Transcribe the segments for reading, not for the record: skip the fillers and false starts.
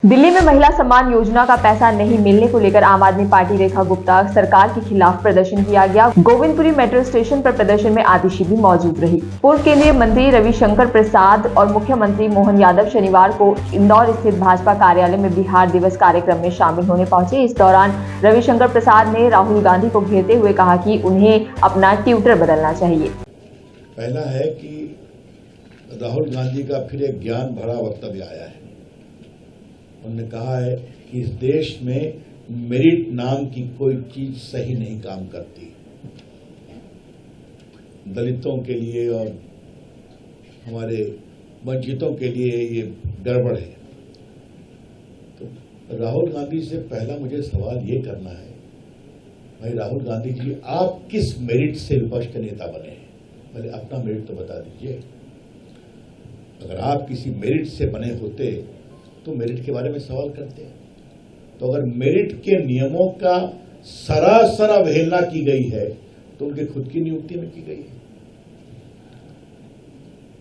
दिल्ली में महिला सम्मान योजना का पैसा नहीं मिलने को लेकर आम आदमी पार्टी रेखा गुप्ता सरकार के खिलाफ प्रदर्शन किया गया। गोविंदपुरी मेट्रो स्टेशन पर प्रदर्शन में आतिशी भी मौजूद रही। पूर्व केंद्रीय मंत्री रविशंकर प्रसाद और मुख्यमंत्री मोहन यादव शनिवार को इंदौर स्थित भाजपा कार्यालय में बिहार दिवस कार्यक्रम में शामिल होने पहुंचे। इस दौरान रविशंकर प्रसाद ने राहुल गांधी को घेरते हुए कहा कि उन्हें अपना ट्विटर बदलना चाहिए। पहला है कि राहुल गांधी का फिर एक ज्ञान भरा वक्तव्य आया है। उन्होंने कहा है कि इस देश में मेरिट नाम की कोई चीज सही नहीं काम करती। दलितों के लिए और हमारे वंचितों के लिए ये गड़बड़ है। तो राहुल गांधी से पहला मुझे सवाल ये करना है, भाई राहुल गांधी जी, आप किस मेरिट से विपक्ष के नेता बने हैं? पहले अपना मेरिट तो बता दीजिए। अगर आप किसी मेरिट से बने होते तो मेरिट के बारे में सवाल करते हैं। तो अगर मेरिट के नियमों का सरासर अवहेलना की गई है तो उनके खुद की नियुक्ति में की गई है।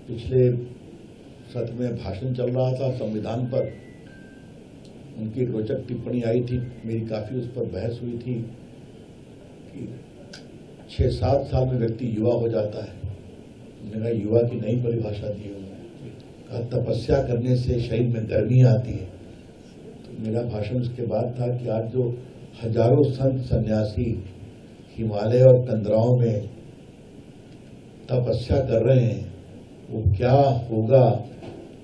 पिछले सत्र में भाषण चल रहा था संविधान पर, उनकी रोचक टिप्पणी आई थी, मेरी काफी उस पर बहस हुई थी कि 6-7 साल में व्यक्ति युवा हो जाता है। उन्होंने कहा युवा की नई परिभाषा दी उन्होंने, तपस्या करने से शरीर में गर्मी आती है। तो मेरा भाषण उसके बाद था कि आज जो हजारों संत सन्यासी हिमालय और तंद्राओं में तपस्या कर रहे हैं, वो क्या होगा।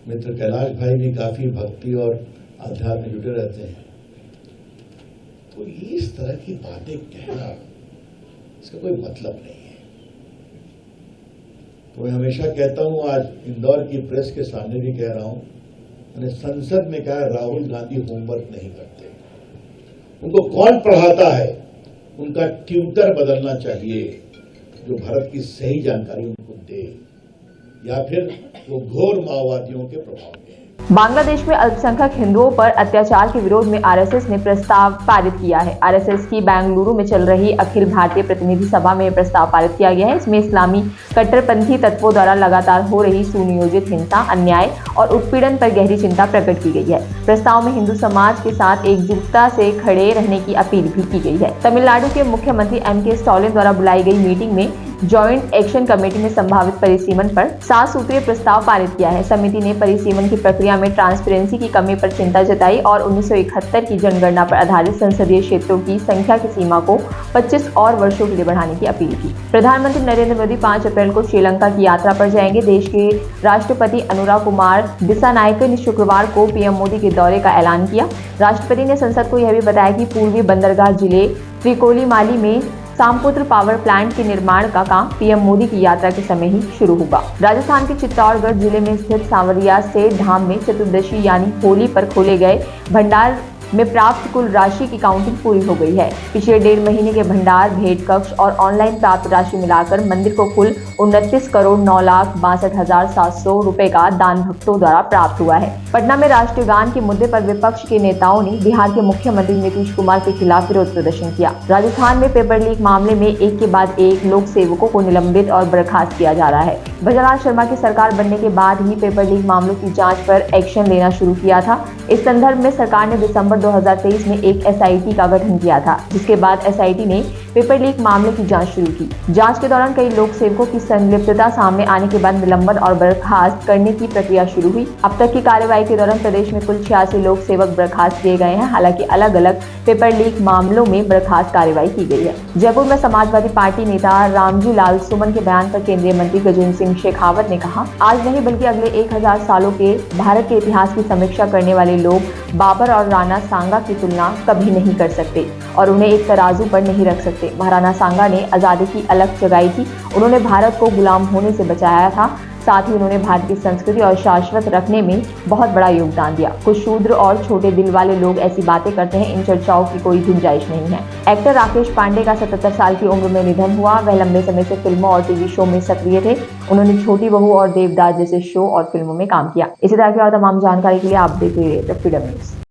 मित्र कैलाश भाई भी काफी भक्ति और अध्यात्म में जुटे रहते हैं। तो इस तरह की बातें कहना, इसका कोई मतलब नहीं है। तो मैं हमेशा कहता हूं, आज इंदौर की प्रेस के सामने भी कह रहा हूं, मैंने संसद में कहा राहुल गांधी होमवर्क नहीं करते। उनको कौन पढ़ाता है? उनका ट्विटर बदलना चाहिए जो भारत की सही जानकारी उनको दे, या फिर वो घोर माओवादियों के प्रभाव में है। बांग्लादेश में अल्पसंख्यक हिंदुओं पर अत्याचार के विरोध में आरएसएस ने प्रस्ताव पारित किया है। आरएसएस की बेंगलुरु में चल रही अखिल भारतीय प्रतिनिधि सभा में प्रस्ताव पारित किया गया है। इसमें इस्लामी कट्टरपंथी तत्वों द्वारा लगातार हो रही सुनियोजित हिंसा, अन्याय और उत्पीड़न पर गहरी चिंता प्रकट की गई है। प्रस्ताव में हिंदू समाज के साथ एकजुटता से खड़े रहने की अपील भी की गई है। तमिलनाडु के मुख्यमंत्री एम.के. स्टालिन द्वारा बुलाई गई मीटिंग में ज्वाइंट एक्शन कमेटी ने संभावित परिसीमन पर 7 सूत्रीय प्रस्ताव पारित किया है। समिति ने परिसीमन की प्रक्रिया में ट्रांसपेरेंसी की कमी पर चिंता जताई और 1971 की जनगणना पर आधारित संसदीय क्षेत्रों की संख्या की सीमा को 25 और वर्षों के लिए बढ़ाने की अपील की। प्रधानमंत्री नरेंद्र मोदी 5 अप्रैल को श्रीलंका की यात्रा पर जाएंगे। देश के राष्ट्रपति अनुराग कुमार दिसानायके ने शुक्रवार को पीएम मोदी के दौरे का ऐलान किया। राष्ट्रपति ने संसद को यह भी बताया कि पूर्वी बंदरगाह जिले त्रिकोलीमाली में सामपुत्र पावर प्लांट के निर्माण का काम पीएम मोदी की यात्रा के समय ही शुरू होगा। राजस्थान के चित्तौड़गढ़ जिले में स्थित सांवरिया सेठ धाम में चतुर्दशी यानी होली पर खोले गए भंडार में प्राप्त कुल राशि की काउंटिंग पूरी हो गई है। पिछले 1.5 महीने के भंडार, भेंट कक्ष और ऑनलाइन प्राप्त राशि मिलाकर मंदिर को कुल 29,09,62,700 रुपए का दान भक्तों द्वारा प्राप्त हुआ है। पटना में राष्ट्रीय गान के मुद्दे पर विपक्ष के नेताओं ने बिहार के मुख्यमंत्री नीतीश कुमार के खिलाफ विरोध प्रदर्शन किया। राजस्थान में पेपर लीक मामले में एक के बाद एक लोक सेवकों को निलंबित और बर्खास्त किया जा रहा है। भजनलाल शर्मा की सरकार बनने के बाद ही पेपर लीक मामलों की जांच पर एक्शन लेना शुरू किया था। इस संदर्भ में सरकार ने दिसंबर 2023 में एक एसआईटी का गठन किया था, जिसके बाद एसआईटी ने पेपर लीक मामले की जांच शुरू की। जांच के दौरान कई लोक सेवकों की संलिप्तता सामने आने के बाद निलंबन और बर्खास्त करने की प्रक्रिया शुरू हुई। अब तक की कार्रवाई के दौरान प्रदेश में कुल 86 लोक सेवक बर्खास्त किए गए हैं। हालांकि अलग अलग पेपर लीक मामलों में बर्खास्त कार्रवाई की गई है। जयपुर में समाजवादी पार्टी नेता रामजी लाल सुमन के बयान पर केंद्रीय मंत्री गजेंद्र सिंह शेखावत ने कहा, आज नहीं बल्कि अगले 1000 सालों के भारत के इतिहास की समीक्षा करने वाले लोग बाबर और राणा सांगा की तुलना कभी नहीं कर सकते और उन्हें एक तराजू पर नहीं रख सकते। महाराणा सांगा ने आजादी की अलख जगाई थी। उन्होंने भारत को गुलाम होने से बचाया था। साथ ही उन्होंने भारत की संस्कृति और शाश्वत रखने में बहुत बड़ा योगदान दिया। कुछ शूद्र और छोटे दिल वाले लोग ऐसी बातें करते हैं, इन चर्चाओं की कोई गुंजाइश नहीं है। एक्टर राकेश पांडे का 77 साल की उम्र में निधन हुआ। वह लंबे समय से फिल्मों और टीवी शो में सक्रिय थे। उन्होंने छोटी बहू और देवदास जैसे शो और फिल्मों में काम किया। इसी तरह की और तमाम जानकारी के लिए आप देख रहिए द फ्रीडम न्यूज।